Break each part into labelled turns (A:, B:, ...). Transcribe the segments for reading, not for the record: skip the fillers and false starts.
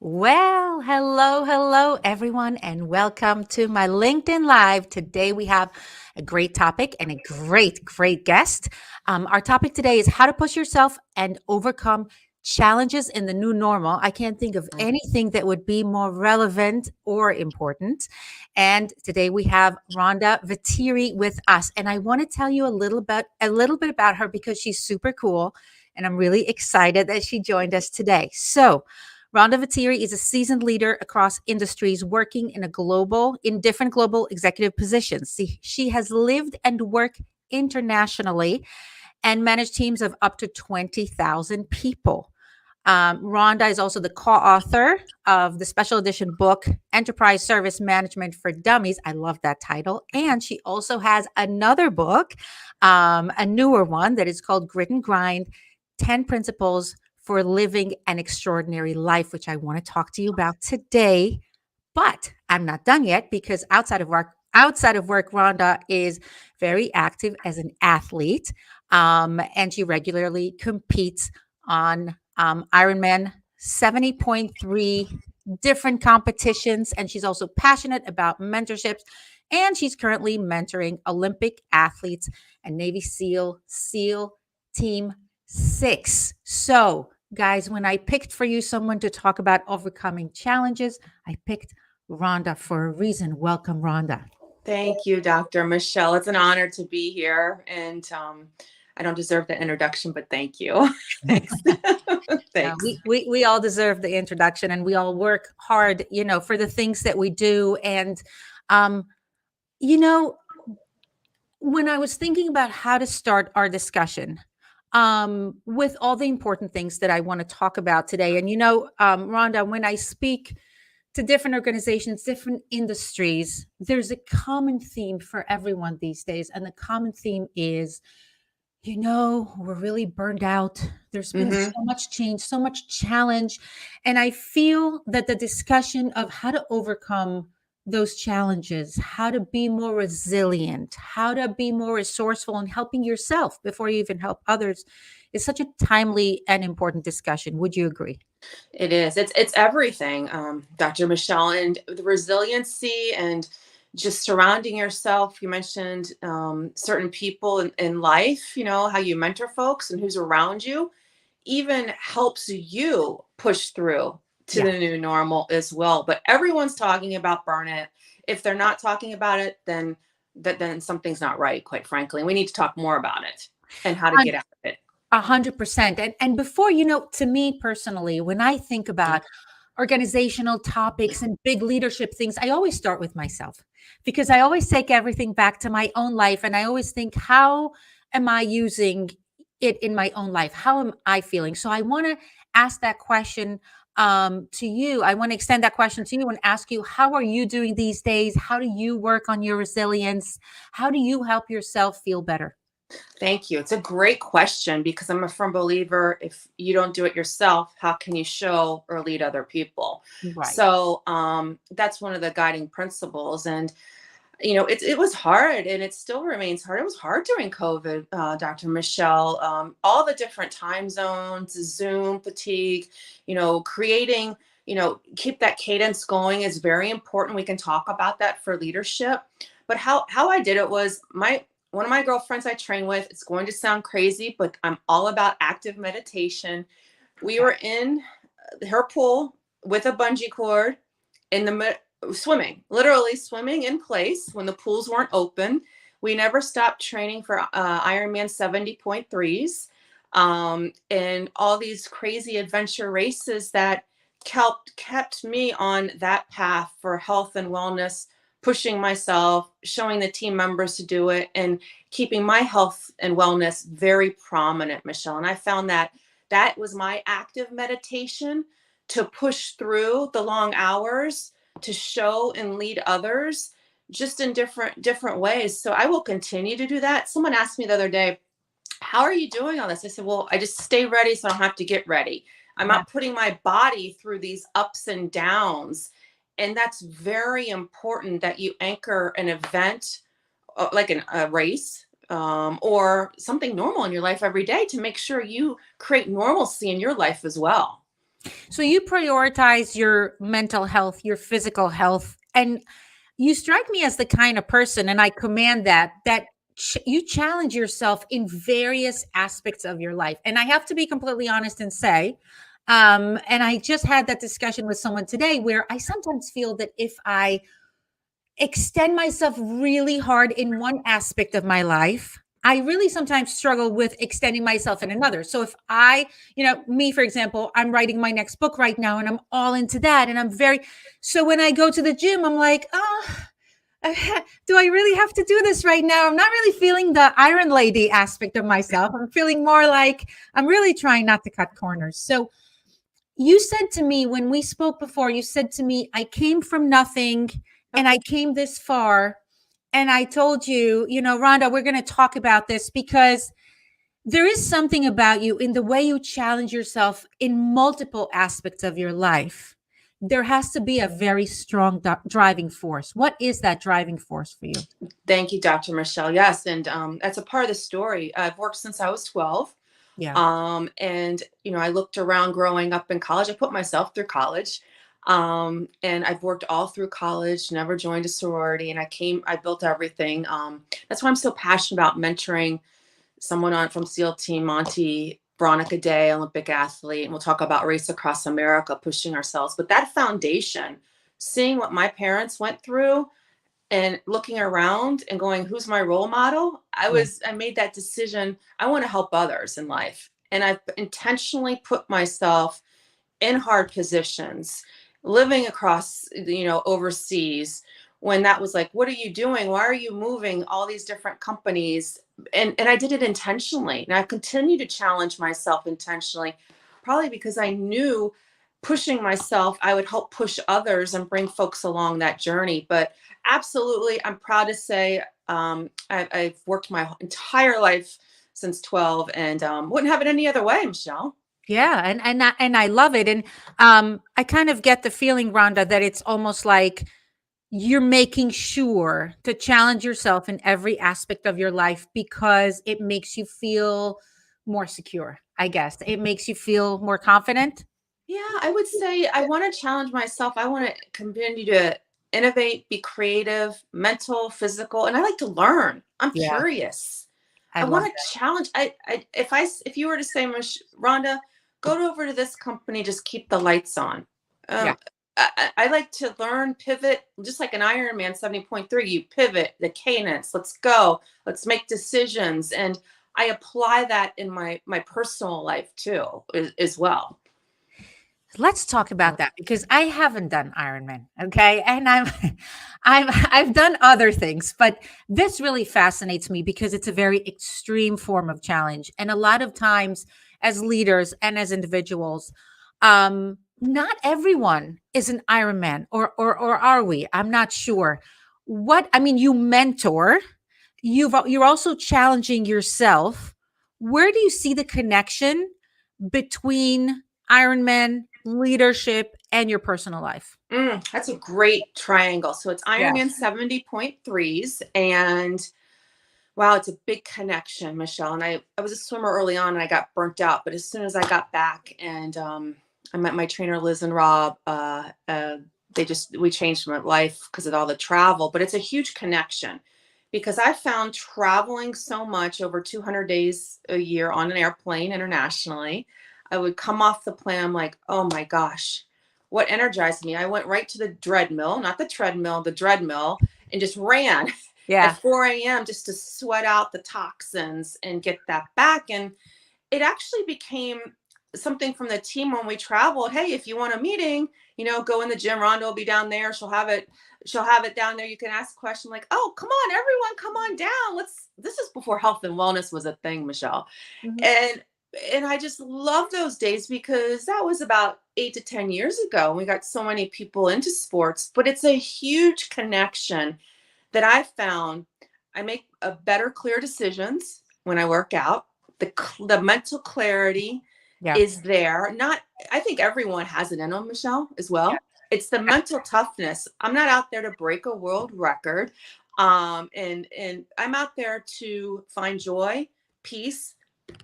A: Well, hello, everyone, and welcome to my LinkedIn Live. Today we have a great topic and a great guest. Our topic today is how to push yourself and overcome challenges in the new normal. I can't think of anything that would be more relevant or important. And today we have Rhonda Vitiri with us, and I want to tell you a little bit about her because she's super cool, and I'm really excited that she joined us today. So. Rhonda Vitiri is a seasoned leader across industries working in different global executive positions. She has lived and worked internationally and managed teams of up to 20,000 people. Rhonda is also the co-author of the special edition book, Enterprise Service Management for Dummies. I love that title. And she also has another book, a newer one that is called Grit and Grind, 10 Principles for Living an Extraordinary Life, which I want to talk to you about today. But I'm not done yet because outside of work, Rhonda is very active as an athlete, and she regularly competes on Ironman 70.3 different competitions. And she's also passionate about mentorships. And she's currently mentoring Olympic athletes and Navy SEAL Team 6. So, guys, when I picked for you someone to talk about overcoming challenges, I picked Rhonda for a reason. Welcome, Rhonda.
B: Thank you, Dr. Michelle. It's an honor to be here. And I don't deserve the introduction, but thank you. Thanks.
A: Uh,
B: Thanks.
A: we all deserve the introduction, and we all work hard, for the things that we do. And, um, you know, when I was thinking about how to start our discussion, with all the important things that I want to talk about today, and Rhonda, when I speak to different organizations, different industries, there's a common theme for everyone these days. And the common theme is, we're really burned out. There's been so
B: Hmm.
A: much change, so much challenge. And I feel that the discussion of how to overcome those challenges, how to be more resilient, how to be more resourceful in helping yourself before you even help others is such a timely and important discussion. Would you agree?
B: It is. It's everything, Dr. Michelle, and the resiliency and just surrounding yourself. You mentioned certain people in life, how you mentor folks and who's around you even helps you push through to
A: Yeah.
B: the new normal as well. But everyone's talking about burnout. If they're not talking about it, then something's not right, quite frankly. And we need to talk more about it and how to get out of it.
A: 100%. And before, to me personally, when I think about organizational topics and big leadership things, I always start with myself because I always take everything back to my own life. And I always think, how am I using it in my own life? How am I feeling? So I want to ask that question to you. I want to extend that question to you and ask you, how are you doing these days? How do you work on your resilience? How do you help yourself feel better?
B: Thank you. It's a great question because I'm a firm believer if you don't do it yourself, how can you show or lead other people?
A: Right.
B: So that's one of the guiding principles. And it was hard and it still remains hard. It was hard during COVID, Dr. Michelle. All the different time zones, Zoom fatigue, creating, keep that cadence going is very important. We can talk about that for leadership. But how I did it was one of my girlfriends I train with, it's going to sound crazy, but I'm all about active meditation. We
A: Okay.
B: were in her pool with a bungee cord in the literally swimming in place when the pools weren't open. We never stopped training for Ironman 70.3s and all these crazy adventure races that kept me on that path for health and wellness, pushing myself, showing the team members to do it, and keeping my health and wellness very prominent, Michelle. And I found that was my active meditation to push through the long hours, to show and lead others just in different ways. So I will continue to do that. Someone asked me the other day, how are you doing all this? I said, well, I just stay ready so I don't have to get ready. I'm
A: Yeah.
B: not putting my body through these ups and downs. And that's very important that you anchor an event like a race or something normal in your life every day to make sure you create normalcy in your life as well.
A: So you prioritize your mental health, your physical health, and you strike me as the kind of person, and I command that you challenge yourself in various aspects of your life. And I have to be completely honest and say, and I just had that discussion with someone today where I sometimes feel that if I extend myself really hard in one aspect of my life, I really sometimes struggle with extending myself in another. So if I, me, for example, I'm writing my next book right now and I'm all into that. And so when I go to the gym, I'm like, oh, do I really have to do this right now? I'm not really feeling the Iron Lady aspect of myself. I'm feeling more like I'm really trying not to cut corners. So you said to me when we spoke before, you said to me, I came from nothing and I came this far. And I told you, Rhonda, we're going to talk about this because there is something about you in the way you challenge yourself in multiple aspects of your life. There has to be a very strong driving force. What is that driving force for you?
B: Thank you, Dr. Michelle. Yes, and that's a part of the story. I've worked since I was 12.
A: Yeah.
B: And I looked around growing up in college. I put myself through college. And I've worked all through college, never joined a sorority, and I built everything. That's why I'm so passionate about mentoring someone on from SEAL Team Monty, Veronica Day, Olympic athlete, and we'll talk about Race Across America, pushing ourselves. But that foundation, seeing what my parents went through and looking around and going, who's my role model?
A: Yeah.
B: I made that decision. I want to help others in life. And I've intentionally put myself in hard positions, living across, overseas, when that was like, what are you doing? Why are you moving all these different companies? And I did it intentionally. And I continue to challenge myself intentionally, probably because I knew pushing myself, I would help push others and bring folks along that journey. But absolutely, I'm proud to say I've worked my entire life since 12 and wouldn't have it any other way, Michelle.
A: Yeah, and I love it. And I kind of get the feeling, Rhonda, that it's almost like you're making sure to challenge yourself in every aspect of your life because it makes you feel more secure. I guess it makes you feel more confident.
B: Yeah, I would say I want to challenge myself. I want to continue to innovate, be creative, mental, physical, and I like to learn. I'm
A: Yeah,
B: curious.
A: I
B: I
A: love
B: want to challenge. If you were to say, Rhonda, go over to this company, just keep the lights on.
A: that. Yeah.
B: I like to learn, pivot, just like an Ironman 70.3. You pivot, the cadence. Let's go. Let's make decisions, and I apply that in my personal life too, as well.
A: Let's talk about that because I haven't done Ironman, okay? And I've done other things, but this really fascinates me because it's a very extreme form of challenge. And a lot of times as leaders and as individuals, not everyone is an Ironman or are we? I'm not sure. You mentor, you're also challenging yourself. Where do you see the connection between Ironman, leadership, and your personal life?
B: That's a great triangle. So it's
A: Yeah.
B: Ironman 70.3s. And wow, it's a big connection, Michelle. And I was a swimmer early on and I got burnt out. But as soon as I got back and I met my trainer, Liz and Rob, we changed my life because of all the travel. But it's a huge connection because I found traveling so much over 200 days a year on an airplane internationally. I would come off the plane. I'm like, oh my gosh, what energized me? I went right to the treadmill, not the treadmill, the treadmill, and just ran
A: Yeah.
B: at 4 a.m. just to sweat out the toxins and get that back. And it actually became something from the team when we traveled. Hey, if you want a meeting, go in the gym. Rhonda will be down there. She'll have it down there. You can ask a question like, oh, come on, everyone, come on down. This is before health and wellness was a thing, Michelle.
A: Mhm.
B: And I just love those days because that was about 8 to 10 years ago. And we got so many people into sports, but it's a huge connection that I found. I make a better, clear decisions when I work out. The mental clarity
A: Yeah.
B: is there. Not, I think everyone has it in them, Michelle, as
A: Yeah.
B: well. It's the mental toughness. I'm not out there to break a world record. And I'm out there to find joy, peace,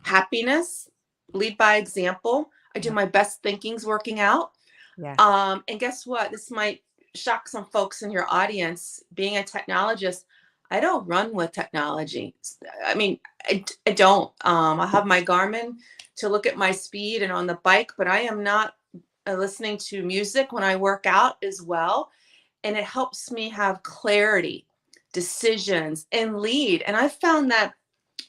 B: happiness, lead by example. I do
A: Yeah.
B: my best thinkings working out.
A: Yes.
B: And guess what? This might shock some folks in your audience. Being a technologist, I don't run with technology. I mean, I don't. I have my Garmin to look at my speed and on the bike, but I am not listening to music when I work out as well. And it helps me have clarity, decisions, and lead. And I've found that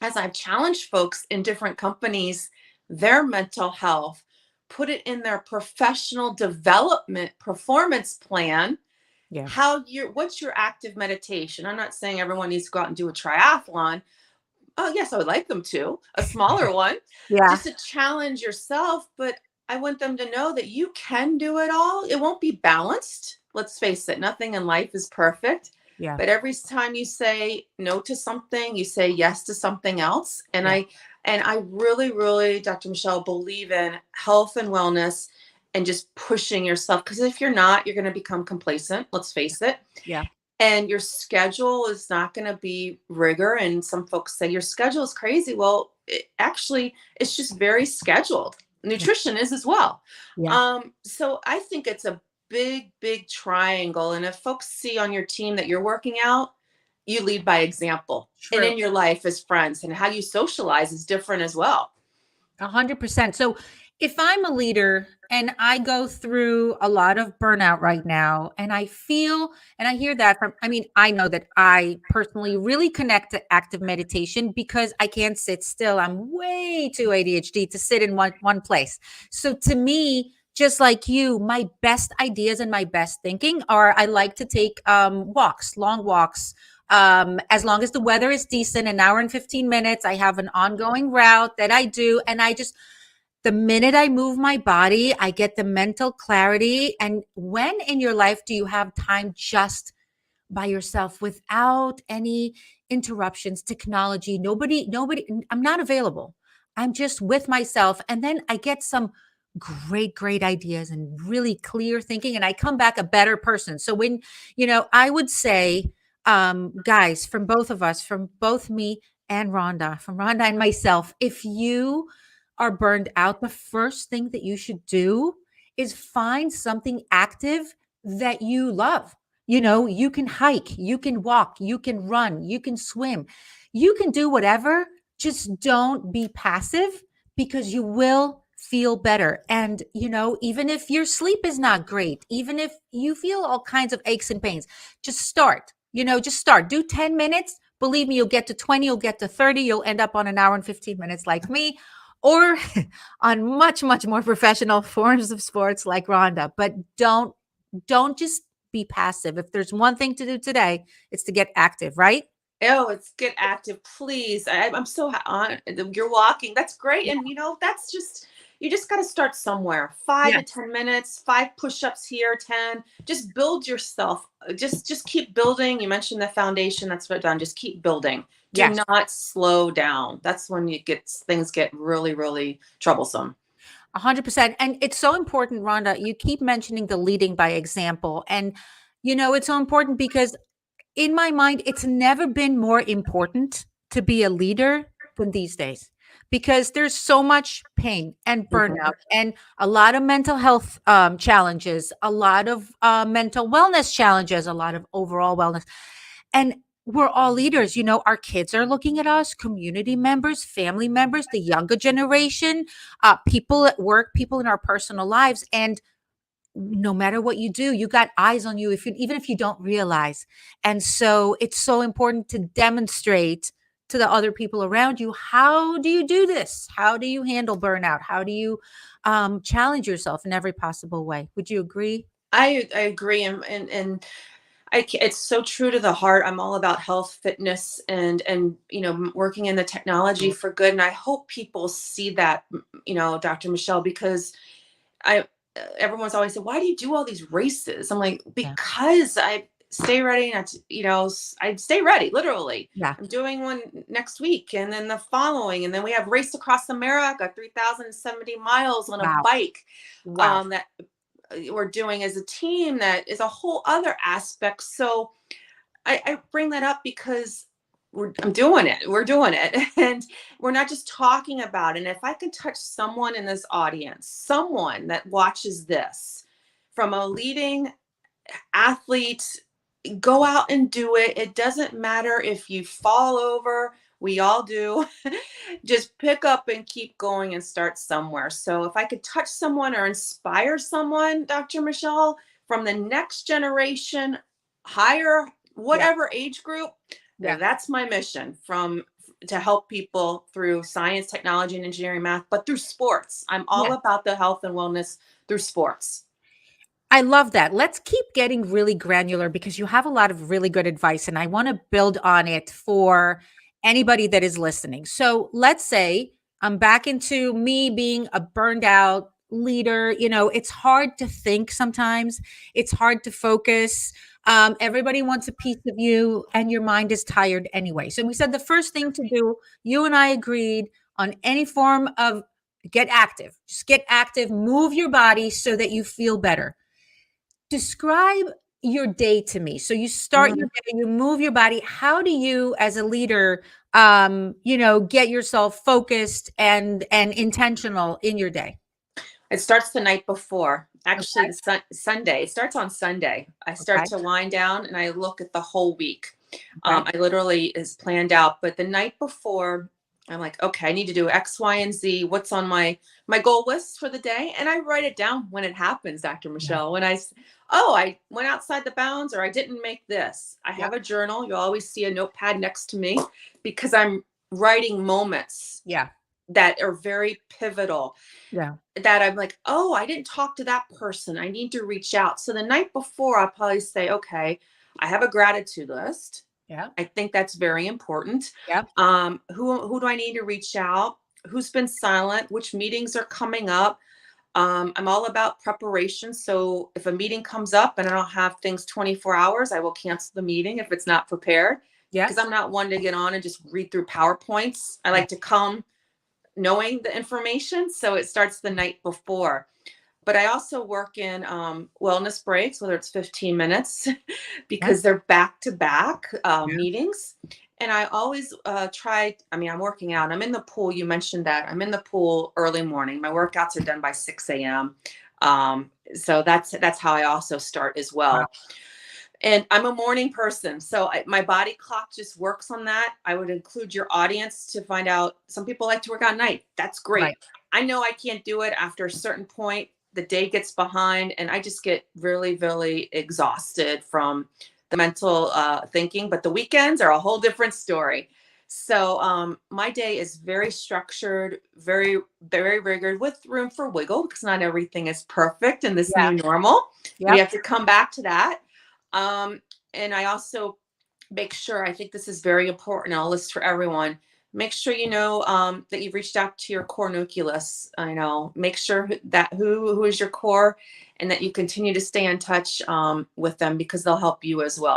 B: as I've challenged folks in different companies, their mental health, put it in their professional development performance plan.
A: Yeah.
B: What's your active meditation? I'm not saying everyone needs to go out and do a triathlon. Oh, yes, I would like them to, a smaller one,
A: Yeah.
B: just to challenge yourself. But I want them to know that you can do it all. It won't be balanced. Let's face it, nothing in life is perfect.
A: Yeah.
B: But every time you say no to something, you say yes to something else. And
A: Yeah.
B: I really, really, Dr. Michelle, believe in health and wellness and just pushing yourself. Because if you're not, you're going to become complacent. Let's face it.
A: Yeah.
B: And your schedule is not going to be rigor. And some folks say your schedule is crazy. Well, actually, it's just very scheduled.
A: Yeah.
B: Nutrition is as well.
A: Yeah.
B: So I think it's a big, big triangle. And if folks see on your team that you're working out, you lead by example. And
A: True.
B: in your life as friends, and how you socialize is different as well.
A: 100%. So if I'm a leader and I go through a lot of burnout right now, and I feel, and I hear that from, I mean, I know that I personally really connect to active meditation because I can't sit still. I'm way too ADHD to sit in one place. So to me, just like you, my best ideas and my best thinking are I like to take walks, long walks, as long as the weather is decent, an hour and 15 minutes. I have an ongoing route that I do. And I just, the minute I move my body, I get the mental clarity. And when in your life do you have time just by yourself without any interruptions, technology, nobody, I'm not available. I'm just with myself. And then I get some great ideas and really clear thinking. And I come back a better person. So when, I would say, guys, from both of us, from both me and Rhonda, from Rhonda and myself, if you are burned out, the first thing that you should do is find something active that you love. You can hike, you can walk, you can run, you can swim, you can do whatever. Just don't be passive because you will feel better. And, even if your sleep is not great, even if you feel all kinds of aches and pains, just start. Just start. Do 10 minutes. Believe me, you'll get to 20, you'll get to 30, you'll end up on an hour and 15 minutes like me, or on much more professional forms of sports like Rhonda. But don't just be passive. If there's one thing to do today, it's to get active, right?
B: Oh, it's get active, please. I'm so on. You're walking. That's great.
A: Yeah.
B: And that's just, you just got to start somewhere. 5 to 10 minutes, 5 push-ups here, 10. Just build yourself. Just keep building. You mentioned the foundation. That's what I've done. Just keep building. Do
A: Yes.
B: not slow down. That's when things get really, really troublesome.
A: 100%. And it's so important, Rhonda. You keep mentioning the leading by example. And, it's so important because in my mind, it's never been more important to be a leader than these days because there's so much pain and burnout
B: Mhm.
A: and a lot of mental health challenges, a lot of mental wellness challenges, a lot of overall wellness. And we're all leaders. Our kids are looking at us, community members, family members, the younger generation, people at work, people in our personal lives. And no matter what you do, you got eyes on you even if you don't realize. And so it's so important to demonstrate to the other people around you, how do you do this? How do you handle burnout? How do you challenge yourself in every possible way? Would you agree?
B: I agree. And it's so true to the heart. I'm all about health, fitness, and working in the technology for good. And I hope people see that, Dr. Michelle, because I everyone's always said, why do you do all these races? I'm like,
A: Yeah.
B: because I stay ready. Not to, I stay ready. Literally,
A: Yeah.
B: I'm doing one next week, and then the following, and then we have Race Across America, 3,070 miles on a
A: Wow.
B: bike.
A: Wow.
B: That we're doing as a team. That is a whole other aspect. So I bring that up because I'm doing it. We're doing it. And we're not just talking about it. And if I can touch someone in this audience, someone that watches this, from a leading athlete, go out and do it. It doesn't matter if you fall over. We all do. Just pick up and keep going and start somewhere. So if I could touch someone or inspire someone, Dr. Michelle, from the next generation, higher,
A: Yeah.
B: whatever age group,
A: Yeah.
B: that's my mission, from to help people through science, technology, and engineering, math, but through sports. I'm all
A: Yeah.
B: about the health and wellness through sports.
A: I love that. Let's keep getting really granular because you have a lot of really good advice and I want to build on it for anybody that is listening. So let's say I'm back into me being a burned out leader. It's hard to think sometimes, it's hard to focus. Everybody wants a piece of you and your mind is tired anyway. So we said the first thing to do, you and I agreed on any form of get active. Just get active, move your body so that you feel better. Describe your day to me. So you start your day, you move your body. How do you, as a leader, get yourself focused and intentional in your day?
B: It starts the night before. Actually,
A: Okay.
B: Sunday. It starts on Sunday. I start
A: Okay.
B: to wind down and I look at the whole week.
A: Okay.
B: I literally is planned out, but the night before, I'm like, okay, I need to do X, Y, and Z. What's on my goal list for the day? And I write it down when it happens, Dr.
A: Yeah.
B: Michelle. When I went outside the bounds, or I didn't make this. I
A: Yep.
B: have a journal. You'll always see a notepad next to me because I'm writing moments
A: Yeah.
B: that are very pivotal,
A: Yeah.
B: that I'm like, oh, I didn't talk to that person. I need to reach out. So the night before, I'll probably say, okay, I have a gratitude list.
A: Yeah.
B: I think that's very important.
A: Yep.
B: Who do I need to reach out? Who's been silent? Which meetings are coming up? I'm all about preparation. So if a meeting comes up and I don't have things 24 hours, I will cancel the meeting if it's not prepared.
A: Yeah.
B: Because I'm not one to get on and just read through PowerPoints. I like to come knowing the information. So it starts the night before. But I also work in wellness breaks, whether it's 15 minutes,
A: Yeah.
B: because they're back to back
A: Yeah.
B: meetings. And I always I'm working out. I'm in the pool. You mentioned that. I'm in the pool early morning. My workouts are done by 6 a.m. So that's how I also start as
A: Wow.
B: well. And I'm a morning person, so my body clock just works on that. I would include your audience to find out. Some people like to work out at night. That's great.
A: Right.
B: I know I can't do it after a certain point. The day gets behind, and I just get really, really exhausted from the mental thinking. But the weekends are a whole different story. So my day is very structured, very, very rigorous, with room for wiggle because not everything is perfect in this
A: Yeah.
B: new normal. We
A: Yep.
B: have to come back to that. And I also make sure, I think this is very important. I'll list for everyone. Make sure you know that you've reached out to your core nucleus. I know. Make sure that who is your core, and that you continue to stay in touch with them, because they'll help you as well.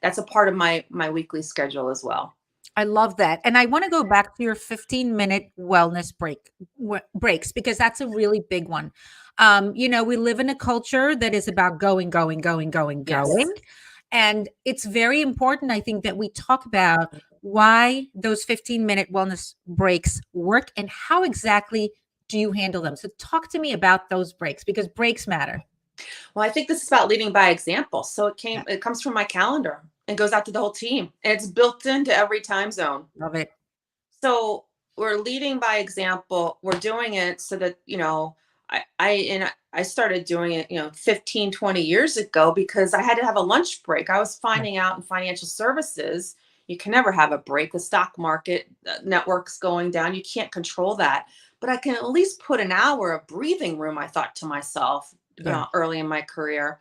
B: That's a part of my weekly schedule as well.
A: I love that. And I want to go back to your 15-minute wellness breaks because that's a really big one. We live in a culture that is about going, going, going, going,
B: Yes.
A: going. And it's very important, I think, that we talk about why those 15-minute wellness breaks work and how exactly do you handle them. So talk to me about those breaks because breaks matter.
B: Well, I think this is about leading by example. So
A: Yeah,
B: it comes from my calendar and goes out to the whole team. And it's built into every time zone.
A: love it.
B: So we're leading by example. We're doing it so that, I started doing it, 15, 20 years ago, because I had to have a lunch break. I was
A: Yeah,
B: finding out in financial services, you can never have a break. The stock market network's going down. You can't control that. But I can at least put an hour of breathing room, I thought to myself,
A: good.
B: early in my career.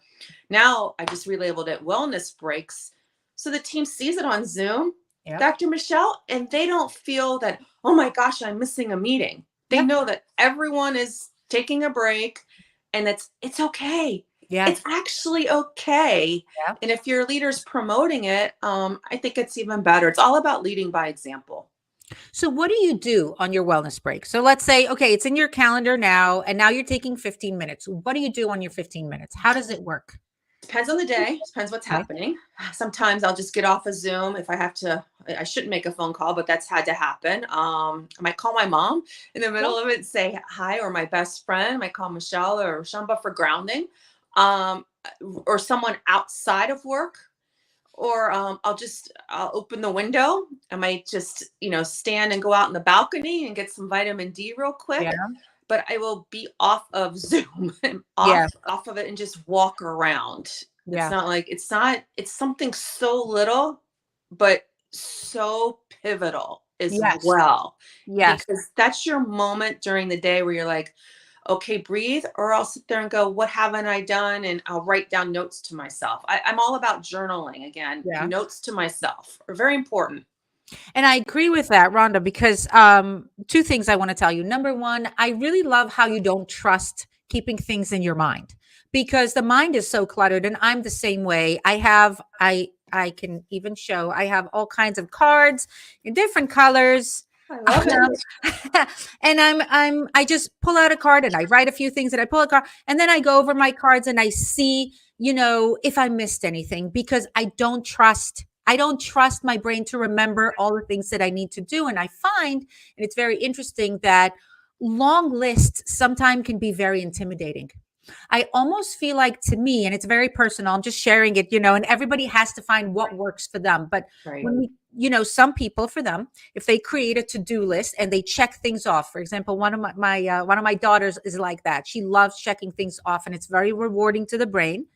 B: Now I just relabeled it wellness breaks. So the team sees it on Zoom,
A: Yep.
B: Dr. Michelle, and they don't feel that, oh my gosh, I'm missing a meeting. They
A: Yep.
B: know that everyone is taking a break, and it's okay.
A: Yes.
B: It's actually okay.
A: Yep.
B: And if your leader's promoting it, I think it's even better. It's all about leading by example.
A: So what do you do on your wellness break? So let's say, okay, it's in your calendar now, and now you're taking 15 minutes. What do you do on your 15 minutes? How does it work?
B: Depends on the day, depends what's
A: Okay.
B: happening. Sometimes I'll just get off a Zoom if I have to. I shouldn't make a phone call, but that's had to happen. I might call my mom in the
A: Yeah.
B: middle of it and say hi, or my best friend. I might call Michelle or Shamba for grounding, um, or someone outside of work. Or I'll open the window. I might just stand and go out in the balcony and get some vitamin D real quick.
A: Yeah.
B: But I will be off of Zoom and
A: Yeah.
B: off of it and just walk around.
A: Yeah.
B: It's something so little, but so pivotal as
A: Yes.
B: well,
A: Yes.
B: because that's your moment during the day where you're like, okay, breathe, or I'll sit there and go, what haven't I done? And I'll write down notes to myself. I'm all about journaling again.
A: Yeah.
B: Notes to myself are very important.
A: And I agree with that, Rhonda, because two things I want to tell you. Number one, I really love how you don't trust keeping things in your mind because the mind is so cluttered, and I'm the same way. I can even show I have all kinds of cards in different colors.
B: I love it.
A: And I just pull out a card and I write a few things and I pull a card and then I go over my cards and I see, if I missed anything because I don't trust my brain to remember all the things that I need to do. And I find, and it's very interesting, that long lists sometimes can be very intimidating. I almost feel like, to me, and it's very personal, I'm just sharing it, and everybody has to find what works for them. But
B: Right.
A: when some people, for them, if they create a to-do list and they check things off, for example, one of my daughters is like that. She loves checking things off, and it's very rewarding to the brain.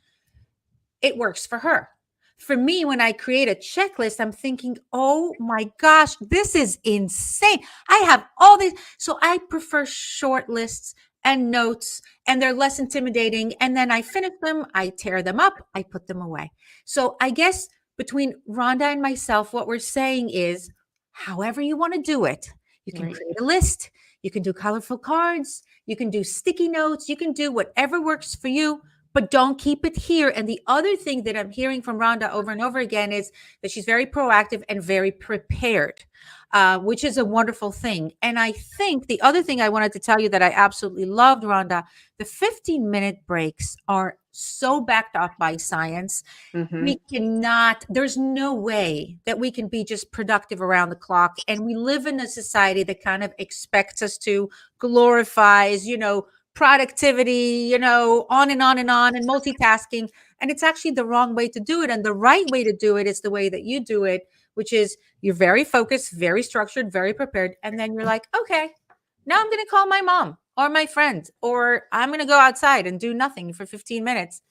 A: It works for her. For me, when I create a checklist, I'm thinking, oh my gosh, this is insane. I have all these. So I prefer short lists and notes, and they're less intimidating. And then I finish them, I tear them up, I put them away. So I guess between Rhonda and myself, what we're saying is, however you want to do it, you can
B: Right.
A: create a list, you can do colorful cards, you can do sticky notes, you can do whatever works for you, but don't keep it here. And the other thing that I'm hearing from Rhonda over and over again is that she's very proactive and very prepared, which is a wonderful thing. And I think the other thing I wanted to tell you that I absolutely loved, Rhonda, the 15-minute breaks are so backed up by science.
B: Hmm.
A: We cannot, there's no way that we can be just productive around the clock. And we live in a society that kind of expects us to, glorifies, productivity, on and on and on, and multitasking. And it's actually the wrong way to do it. And the right way to do it is the way that you do it, which is you're very focused, very structured, very prepared. And then you're like, okay, now I'm going to call my mom or my friend, or I'm going to go outside and do nothing for 15 minutes.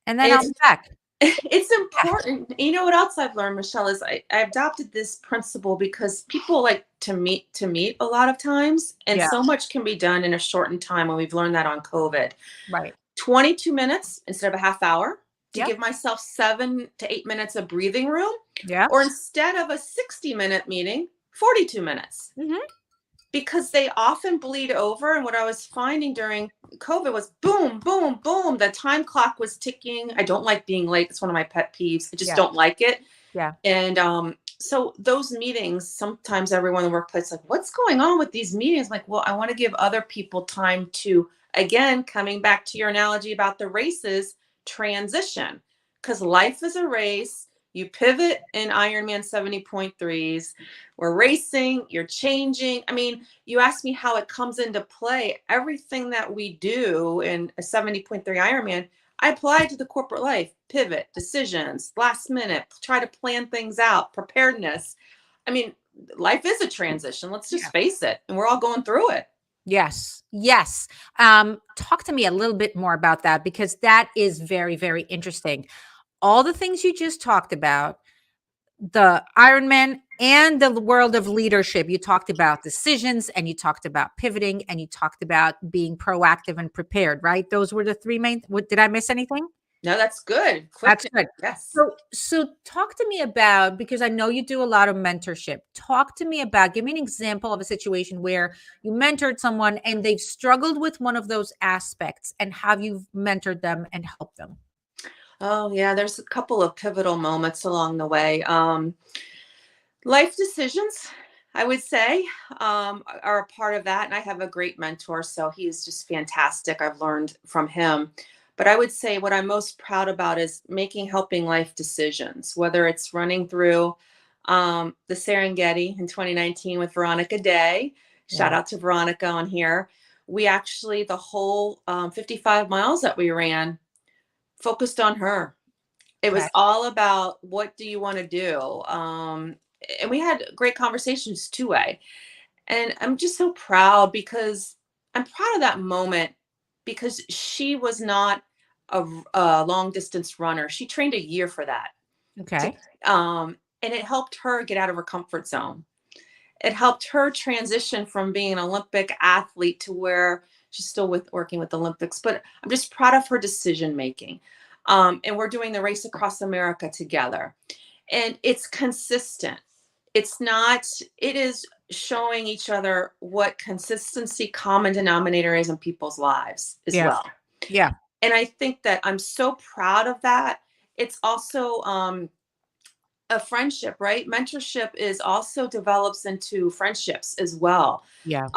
A: And then I'll
B: It's
A: be back.
B: it's
A: Yeah.
B: important. You know what else I've learned, Michelle, is I adopted this principle because people like to meet a lot of times, and
A: Yeah.
B: so much can be done in a shortened time. And we've learned that on COVID.
A: Right.
B: 22 minutes instead of a half hour, to
A: Yep.
B: give myself 7 to 8 minutes of breathing room,
A: Yeah.
B: or instead of a 60-minute meeting, 42 minutes.
A: Hmm.
B: Because they often bleed over. And what I was finding during COVID was boom, boom, boom. The time clock was ticking. I don't like being late. It's one of my pet peeves. I just
A: Yeah.
B: don't like it.
A: Yeah.
B: And so those meetings, sometimes everyone in the workplace, like, what's going on with these meetings? Like, well, I want to give other people time to, again, coming back to your analogy about the races, transition. Because life is a race. You pivot in Ironman 70.3s. We're racing, you're changing. I mean, you asked me how it comes into play. Everything that we do in a 70.3 Ironman, I apply to the corporate life: pivot, decisions, last minute, try to plan things out, preparedness. I mean, life is a transition. Let's
A: Yeah.
B: just face it. And we're all going through it.
A: Yes. Yes. Talk to me a little bit more about that because that is very, very interesting. All the things you just talked about, the Ironman and the world of leadership. You talked about decisions and you talked about pivoting and you talked about being proactive and prepared, right? Those were the three main. Did I miss anything?
B: No, that's good.
A: That's
B: Quick.
A: good.
B: Yes.
A: So talk to me about, because I know you do a lot of mentorship. Talk to me about, give me an example of a situation where you mentored someone and they've struggled with one of those aspects and how you've mentored them and helped them.
B: Oh, yeah. There's a couple of pivotal moments along the way. Life decisions, I would say, are a part of that. And I have a great mentor. So he is just fantastic. I've learned from him. But I would say what I'm most proud about is helping life decisions, whether it's running through the Serengeti in 2019 with Veronica Day. Shout
A: Yeah.
B: out to Veronica on here. We actually, the whole 55 miles that we ran focused on her. It
A: Okay.
B: was all about what do you want to do? And we had great conversations two-way. And I'm just so proud because I'm proud of that moment because she was not a long distance runner. She trained a year for that. To,
A: Okay.
B: and it helped her get out of her comfort zone. It helped her transition from being an Olympic athlete to where she's still working with the Olympics. But I'm just proud of her decision making. And we're doing the race across America together. And it's consistent. It's not, it is showing each other what consistency common denominator is in people's lives as
A: Yeah.
B: well.
A: Yeah.
B: And I think that I'm so proud of that. It's also a friendship, right? Mentorship is also develops into friendships as well.
A: Yeah.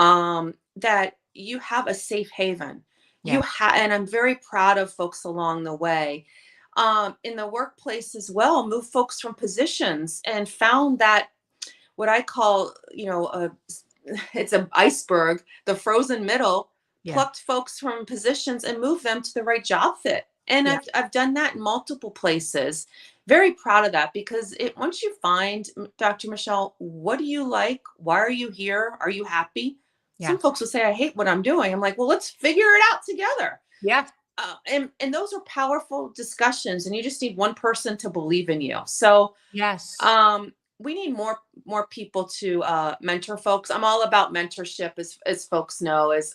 B: That you have a safe haven.
A: Yeah.
B: And I'm very proud of folks along the way. In the workplace as well, move folks from positions and found that what I call, it's an iceberg, the frozen middle,
A: Yeah.
B: plucked folks from positions and moved them to the right job fit. And
A: Yeah.
B: I've done that in multiple places. Very proud of that because once you find, Dr. Michelle, what do you like? Why are you here? Are you happy?
A: Yeah.
B: Some folks will say, I hate what I'm doing. I'm like, well, let's figure it out together.
A: Yeah.
B: And those are powerful discussions, and you just need one person to believe in you. So
A: Yes.
B: um, we need more people to mentor folks. I'm all about mentorship, as folks know, as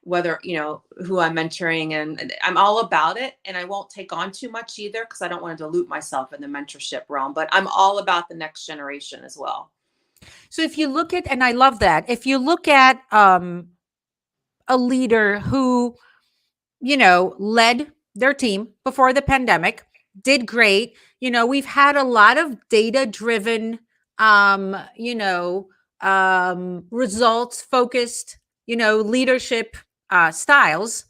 B: whether who I'm mentoring, and I'm all about it. And I won't take on too much either because I don't want to dilute myself in the mentorship realm. But I'm all about the next generation as well.
A: So if you look at, and I love that, if you look at a leader who, led their team before the pandemic, did great. We've had a lot of data driven, um, you know, results focused, leadership styles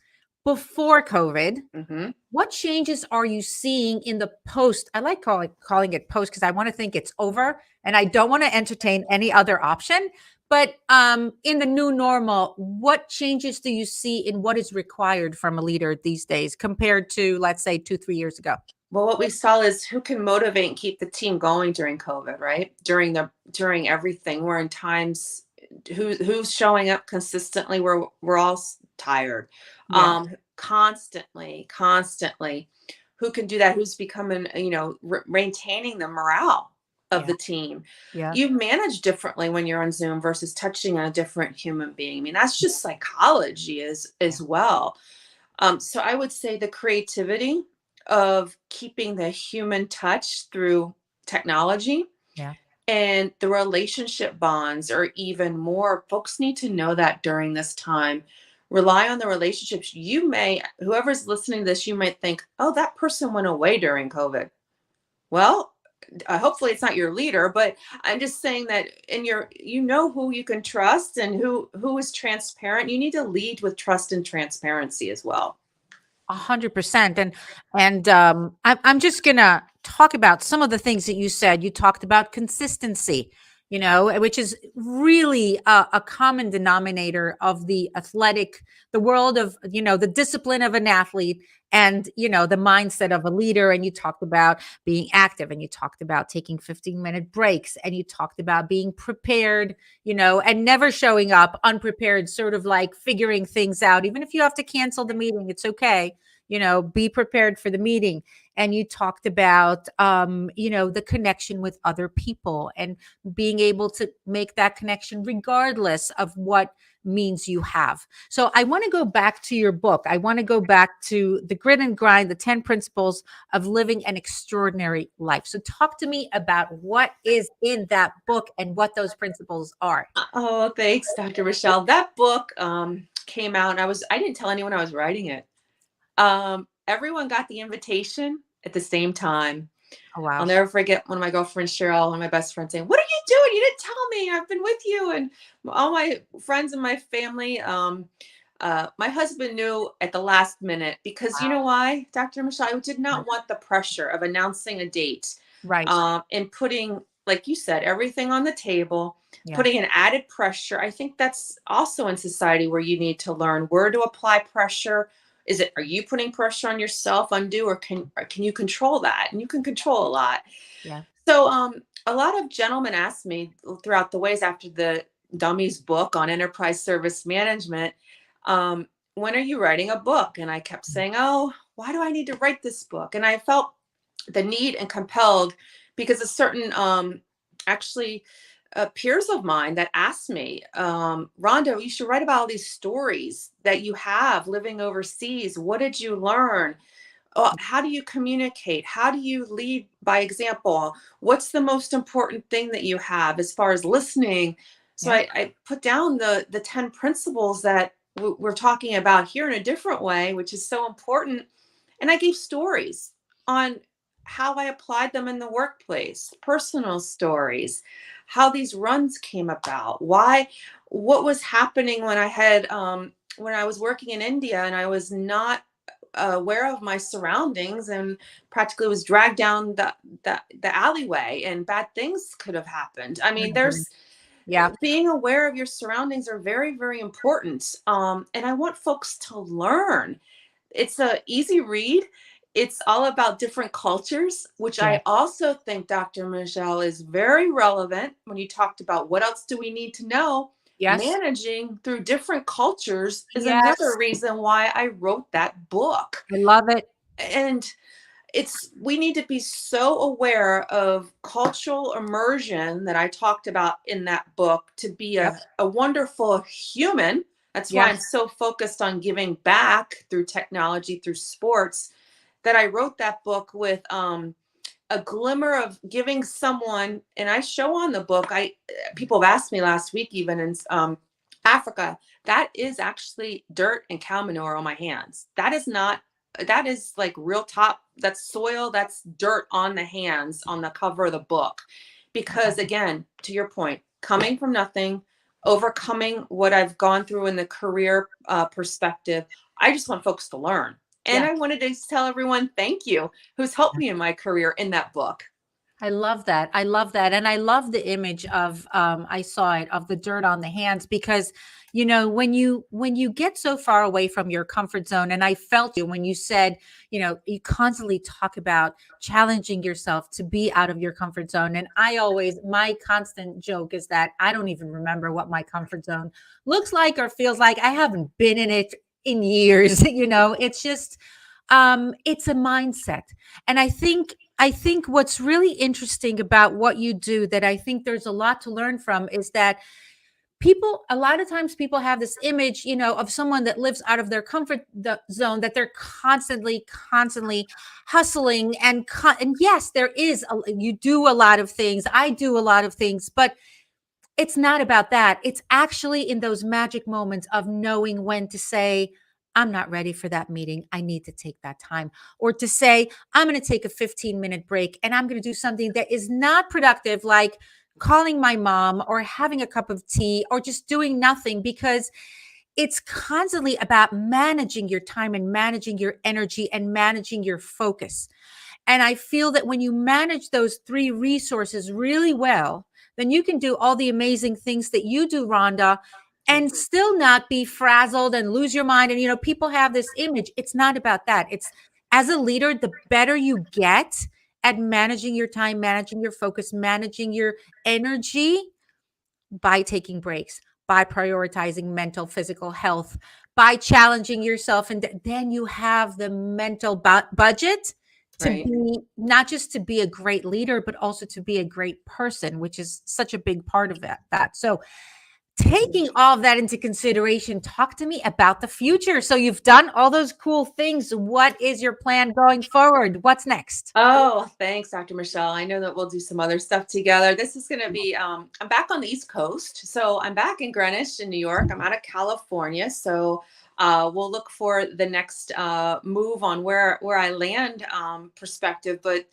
A: before COVID.
B: Hmm.
A: What changes are you seeing in the post? I like calling it post because I want to think it's over and I don't want to entertain any other option. But in the new normal, what changes do you see in what is required from a leader these days compared to, let's say, 2, 3 years ago?
B: Well, what we saw is who can motivate and keep the team going during COVID, right? During everything. We're in times who's showing up consistently. We're all tired.
A: Yeah,
B: Constantly. Who can do that? Who's becoming, maintaining the morale of
A: yeah,
B: the team?
A: yeah,
B: You manage differently when you're on Zoom versus touching on a different human being. I mean, that's just psychology
A: yeah,
B: as well. So I would say the creativity of keeping the human touch through technology
A: yeah.
B: and the relationship bonds are even more. Folks need to know that during this time. Rely on the relationships. Whoever's listening to this, you might think, oh, that person went away during COVID. Well, hopefully it's not your leader, but I'm just saying that who you can trust and who is transparent. You need to lead with trust and transparency as well.
A: 100%. And I'm just gonna talk about some of the things that you said. You talked about consistency, which is really a common denominator of the world of, the discipline of an athlete and, the mindset of a leader. And you talked about being active and you talked about taking 15-minute breaks and you talked about being prepared, and never showing up unprepared, sort of like figuring things out. Even if you have to cancel the meeting, it's okay. Be prepared for the meeting. And you talked about, the connection with other people and being able to make that connection regardless of what means you have. So I want to go back to your book. I want to go back to the grit and grind, the 10 principles of living an extraordinary life. So talk to me about what is in that book and what those principles are.
B: Oh, thanks, Dr. Michelle. That book came out, and I didn't tell anyone I was writing it. Everyone got the invitation at the same time.
A: Oh,
B: I'll
A: wow.
B: never forget one of my girlfriends, Cheryl, and my best friend saying, "What are you doing? You didn't tell me. I've been with you." And all my friends and my family, My husband knew at the last minute because you know why, Dr. Michelle? I did not want the pressure of announcing a date,
A: Right.
B: and putting, like you said, everything on the table,
A: Yeah.
B: putting an added pressure. I think that's also in society where you need to learn where to apply pressure. Are you putting pressure on yourself undue, or can you control that? And you can control a lot.
A: Yeah.
B: So, a lot of gentlemen asked me throughout the ways after the Dummies book on enterprise service management, when are you writing a book? And I kept saying, oh, why do I need to write this book? And I felt the need and compelled because a certain, actually, peers of mine that asked me, Rhonda, you should write about all these stories that you have living overseas. What did you learn? How do you communicate? How do you lead by example? What's the most important thing that you have as far as listening? So
A: Yeah.
B: I put down the 10 principles that we're talking about here in a different way, which is so important. And I gave stories on how I applied them in the workplace, personal stories, how these runs came about, what was happening when I was working in India and I was not aware of my surroundings and practically was dragged down the alleyway and bad things could have happened. I mean,
A: Mhm.
B: there's
A: Yeah.
B: being aware of your surroundings are very, very important. And I want folks to learn. It's a easy read. It's all about different cultures, which
A: Yeah.
B: I also think, Dr. Michelle, is very relevant when you talked about what else do we need to know.
A: Yes.
B: Managing through different cultures is another
A: Yes.
B: reason why I wrote that book.
A: I love it.
B: And we need to be so aware of cultural immersion that I talked about in that book to be
A: Yep.
B: a wonderful human. That's why
A: Yeah.
B: I'm so focused on giving back through technology, through sports, that I wrote that book with a glimmer of giving someone. And I show on the book, I people have asked me last week, even in Africa, that is actually dirt and cow manure on my hands. That is like real top, that's soil, that's dirt on the hands on the cover of the book. Because again, to your point, coming from nothing, overcoming what I've gone through in the career perspective, I just want folks to learn. And
A: Yeah.
B: I wanted to tell everyone thank you who's helped me in my career in that book.
A: I love that. I love that. And I love the image of I saw it of the dirt on the hands because when you get so far away from your comfort zone, and I felt you when you said, you constantly talk about challenging yourself to be out of your comfort zone. And my constant joke is that I don't even remember what my comfort zone looks like or feels like. I haven't been in it in years. It's just it's a mindset. And I think what's really interesting about what you do that I think there's a lot to learn from is that a lot of times people have this image, of someone that lives out of their zone, that they're constantly hustling and yes, you do a lot of things. I do a lot of things, but it's not about that. It's actually in those magic moments of knowing when to say, I'm not ready for that meeting. I need to take that time. Or to say, I'm going to take a 15-minute break and I'm going to do something that is not productive, like calling my mom or having a cup of tea or just doing nothing, because it's constantly about managing your time and managing your energy and managing your focus. And I feel that when you manage those three resources really well, then you can do all the amazing things that you do, Rhonda, and still not be frazzled and lose your mind. And, people have this image. It's not about that. It's as a leader, the better you get at managing your time, managing your focus, managing your energy by taking breaks, by prioritizing mental, physical health, by challenging yourself. And then you have the mental budget to
B: Right.
A: be not just to be a great leader, but also to be a great person, which is such a big part of that. So taking all of that into consideration, talk to me about the future. So you've done all those cool things. What is your plan going forward? What's next?
B: Oh, thanks, Dr. Michelle. I know that we'll do some other stuff together. This is going to be, I'm back on the East Coast. So I'm back in Greenwich in New York. I'm out of California. So we'll look for the next move on where I land perspective, but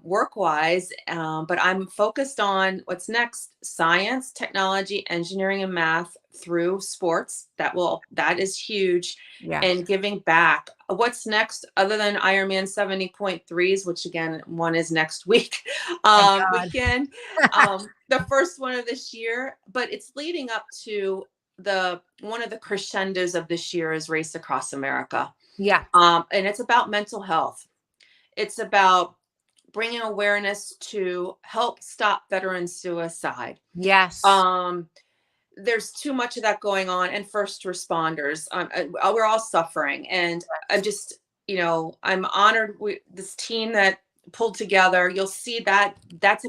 B: work wise. But I'm focused on what's next: science, technology, engineering, and math through sports. That is huge.
A: Yeah.
B: And giving back. What's next other than Ironman 70.3s, which again, one is next week,
A: Thank
B: weekend, the first one of this year, but it's leading up to the one of the crescendos of this year is Race Across America.
A: Yeah.
B: And it's about mental health. It's about bringing awareness to help stop veteran suicide.
A: Yes.
B: Um, there's too much of that going on, and first responders. We're all suffering, and I'm just, I'm honored with this team that pulled together. You'll see that that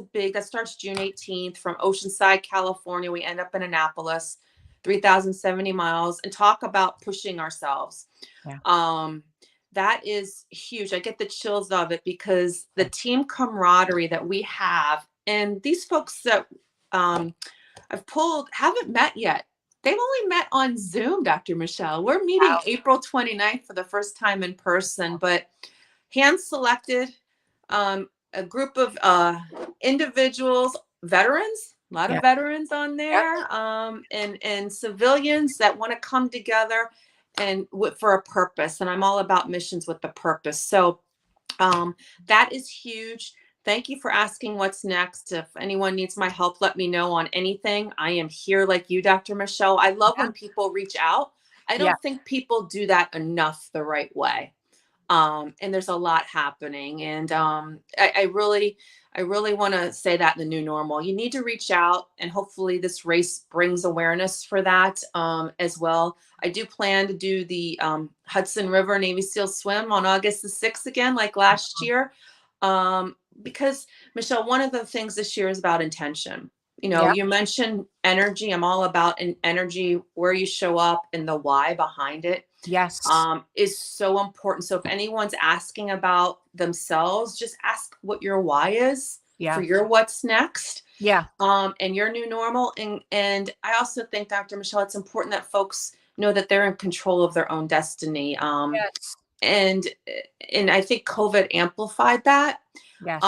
B: starts June 18th from Oceanside, California. We end up in Annapolis, 3,070 miles, and talk about pushing ourselves.
A: Yeah.
B: That is huge. I get the chills of it because the team camaraderie that we have, and these folks that I've pulled haven't met yet. They've only met on Zoom, Dr. Michelle. We're meeting
A: Wow.
B: April 29th for the first time in person, but hand selected, a group of individuals, veterans, a lot
A: Yeah.
B: of veterans on
A: Yep.
B: there, and civilians that want to come together and for a purpose. And I'm all about missions with the purpose. So that is huge. Thank you for asking what's next. If anyone needs my help, let me know on anything. I am here like you, Dr. Michelle. I love
A: Yeah.
B: when people reach out. I
A: Yeah.
B: don't think people do that enough the right way. And there's a lot happening. And I really want to say that in the new normal, you need to reach out, and hopefully this race brings awareness for that as well. I do plan to do the Hudson River Navy SEAL swim on August the 6th again, like last year. Because Michelle, one of the things this year is about intention.
A: Yeah.
B: You mentioned energy. I'm all about an energy, where you show up and the why behind it
A: Yes.
B: is so important. So if anyone's asking about themselves, just ask what your why is for
A: Yeah.
B: your what's next,
A: Yeah.
B: and your new normal. And I also think, Dr. Michelle, it's important that folks know that they're in control of their own destiny.
A: Yes.
B: And I think COVID amplified that.
A: Yes.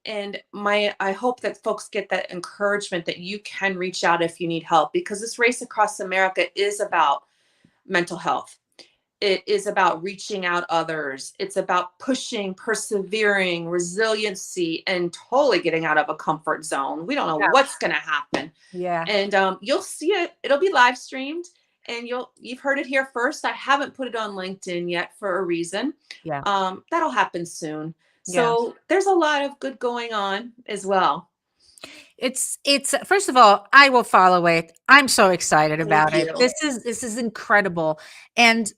B: And I hope that folks get that encouragement that you can reach out if you need help, because this Race Across America is about mental health. It is about reaching out others. It's about pushing, persevering, resiliency, and totally getting out of a comfort zone. We don't know
A: Yeah.
B: what's going to happen.
A: Yeah.
B: And you'll see it. It'll be live streamed, and you've heard it here first. I haven't put it on LinkedIn yet for a reason.
A: Yeah.
B: That'll happen soon.
A: Yeah.
B: So there's a lot of good going on as well.
A: It's first of all, I will follow it. I'm so excited
B: Thank
A: about it.
B: you.
A: This is incredible. And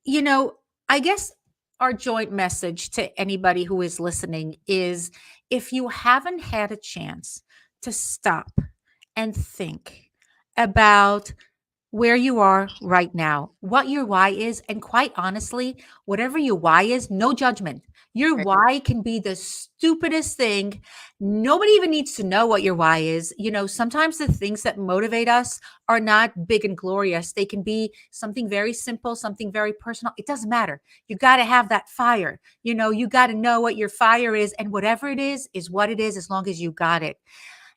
A: you know, I guess our joint message to anybody who is listening is, if you haven't had a chance to stop and think about where you are right now, what your why is. And quite honestly, whatever your why is, no judgment. Your
B: Right.
A: why can be the stupidest thing. Nobody even needs to know what your why is. Sometimes the things that motivate us are not big and glorious. They can be something very simple, something very personal. It doesn't matter. You got to have that fire. You got to know what your fire is. And whatever it is what it is, as long as you got it.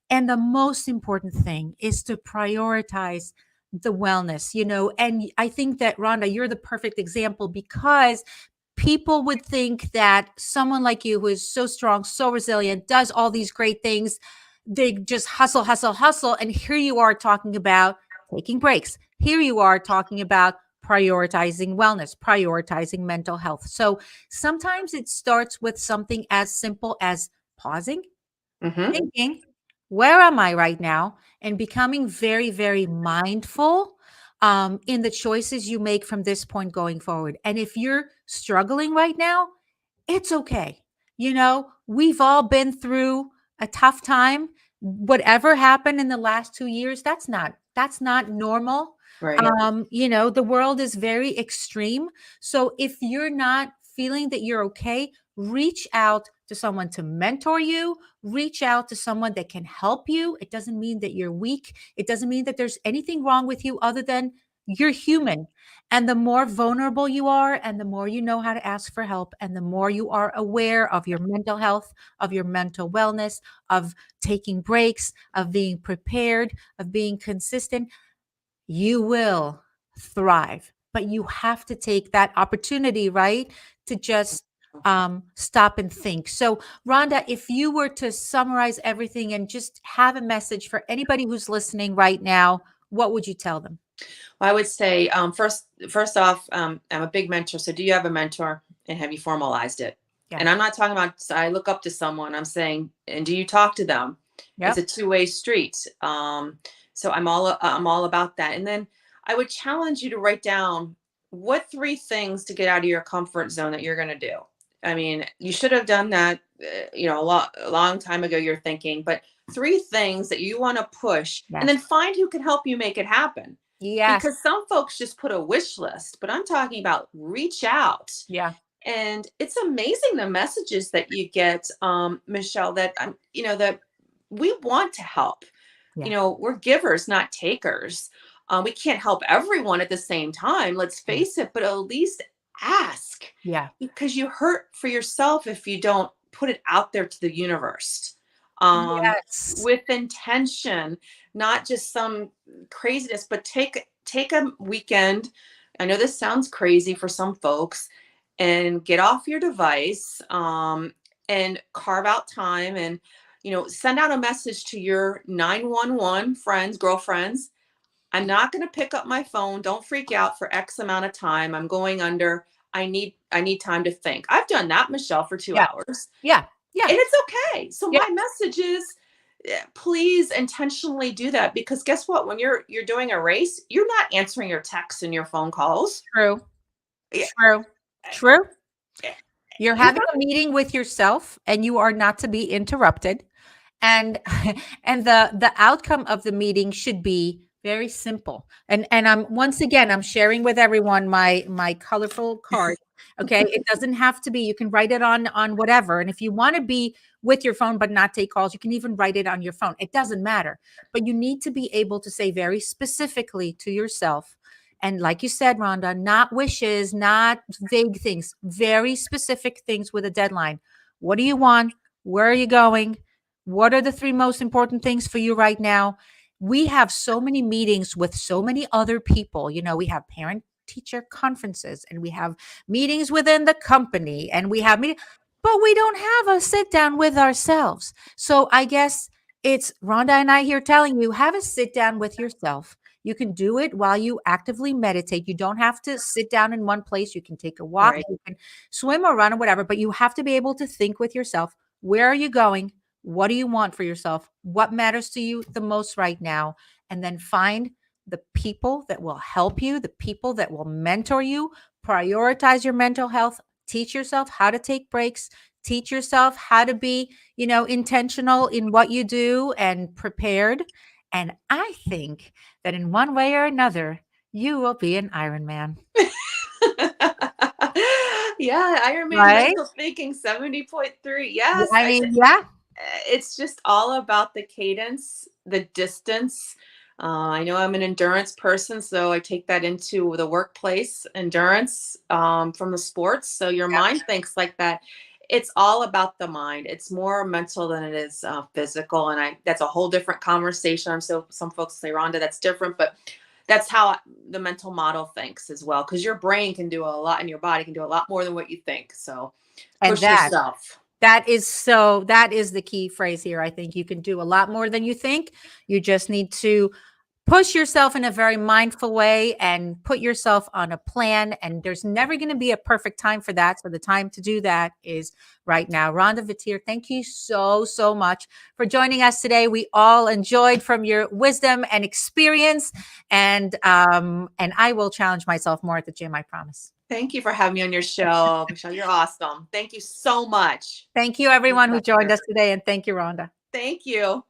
A: And the most important thing is to prioritize the wellness, and I think that, Rhonda, you're the perfect example, because people would think that someone like you, who is so strong, so resilient, does all these great things, they just hustle, hustle, hustle. And here you are talking about taking breaks. Here you are talking about prioritizing wellness, prioritizing mental health. So sometimes it starts with something as simple as pausing,
B: Mm-hmm.
A: thinking, where am I right now? And becoming very, very mindful in the choices you make from this point going forward. And if you're struggling right now, it's okay. We've all been through a tough time. Whatever happened in the last 2 years, that's not normal.
B: Right.
A: The world is very extreme. So if you're not feeling that you're okay, reach out to someone to mentor you, reach out to someone that can help you. It doesn't mean that you're weak. It doesn't mean that there's anything wrong with you other than you're human. And the more vulnerable you are, and the more you know how to ask for help, and the more you are aware of your mental health, of your mental wellness, of taking breaks, of being prepared, of being consistent, you will thrive. But you have to take that opportunity, right? To just stop and think. So, Rhonda, if you were to summarize everything and just have a message for anybody who's listening right now, what would you tell them?
B: I would say first off, I'm a big mentor. So do you have a mentor, and have you formalized it?
A: Yeah.
B: And I'm not talking about I look up to someone. I'm saying, and do you talk to them? It's
A: Yep.
B: a two-way street. So I'm all about that. And then I would challenge you to write down what three things to get out of your comfort zone that you're going to do. I mean, you should have done that, a long time ago. You're thinking, but three things that you want to push, and
A: Yes.
B: then find who can help you make it happen,
A: Yes.
B: because some folks just put a wish list, but I'm talking about reach out.
A: Yeah.
B: And it's amazing the messages that you get, Michelle, that that we want to help.
A: Yeah.
B: We're givers, not takers. We can't help everyone at the same time, let's
A: Yeah.
B: face it, but at least ask,
A: Yeah.
B: because you hurt for yourself if you don't put it out there to the universe, um,
A: Yes.
B: with intention, not just some craziness. But take a weekend. I know this sounds crazy for some folks, and get off your device, and carve out time, and send out a message to your 911 friends, girlfriends. I'm not going to pick up my phone. Don't freak out for X amount of time. I'm going under. I need time to think. I've done that, Michelle, for two
A: Yeah.
B: hours,
A: Yeah. Yeah.
B: and it's okay. So
A: Yeah.
B: my message is, please intentionally do that, because guess what? When you're doing a race, you're not answering your texts and your phone calls.
A: True.
B: Yeah,
A: True. True.
B: yeah,
A: You're
B: you're
A: having a meeting with yourself and you are not to be interrupted. And and the outcome of the meeting should be very simple. And I'm once again I'm sharing with everyone my colorful card. Okay? It doesn't have to be. You can write it on whatever. And if you want to be with your phone but not take calls, you can even write it on your phone. It doesn't matter. But you need to be able to say very specifically to yourself, and like you said, Rhonda, not wishes, not vague things, very specific things with a deadline. What do you want? Where are you going? What are the three most important things for you right now? We have so many meetings with so many other people. We have parent teacher conferences and we have meetings within the company and we have meetings, but we don't have a sit down with ourselves. So I guess it's Rhonda and I here telling you, have a sit down with yourself. You can do it while you actively meditate. You don't have to sit down in one place. You can take a walk,
B: right.
A: you can swim or run or whatever, but you have to be able to think with yourself. Where are you going? What do you want for yourself? What matters to you the most right now? And then find the people that will help you, the people that will mentor you, prioritize your mental health, teach yourself how to take breaks, teach yourself how to be, intentional in what you do and prepared. And I think that in one way or another, you will be an Iron Man,
B: Yeah, Iron Man
A: right?
B: mental thinking 70.3.
A: Yeah,
B: Yes,
A: I mean, yeah,
B: it's just all about the cadence, the distance. I know I'm an endurance person, so I take that into the workplace endurance, from the sports. So your
A: yeah.
B: mind thinks like that. It's all about the mind. It's more mental than it is physical, and that's a whole different conversation. So some folks say, Rhonda, that's different, but that's how the mental model thinks as well. Because your brain can do a lot, and your body can do a lot more than what you think. So
A: And
B: push yourself.
A: that is the key phrase here. I think you can do a lot more than you think. You just need to push yourself in a very mindful way and put yourself on a plan. And there's never going to be a perfect time for that. So the time to do that is right now. Rhonda Vitir, thank you so, so much for joining us today. We all enjoyed from your wisdom and experience. And I will challenge myself more at the gym, I promise.
B: Thank you for having me on your show, Michelle. You're awesome. Thank you so much.
A: Thank you, everyone who joined us today. And thank you, Rhonda.
B: Thank you.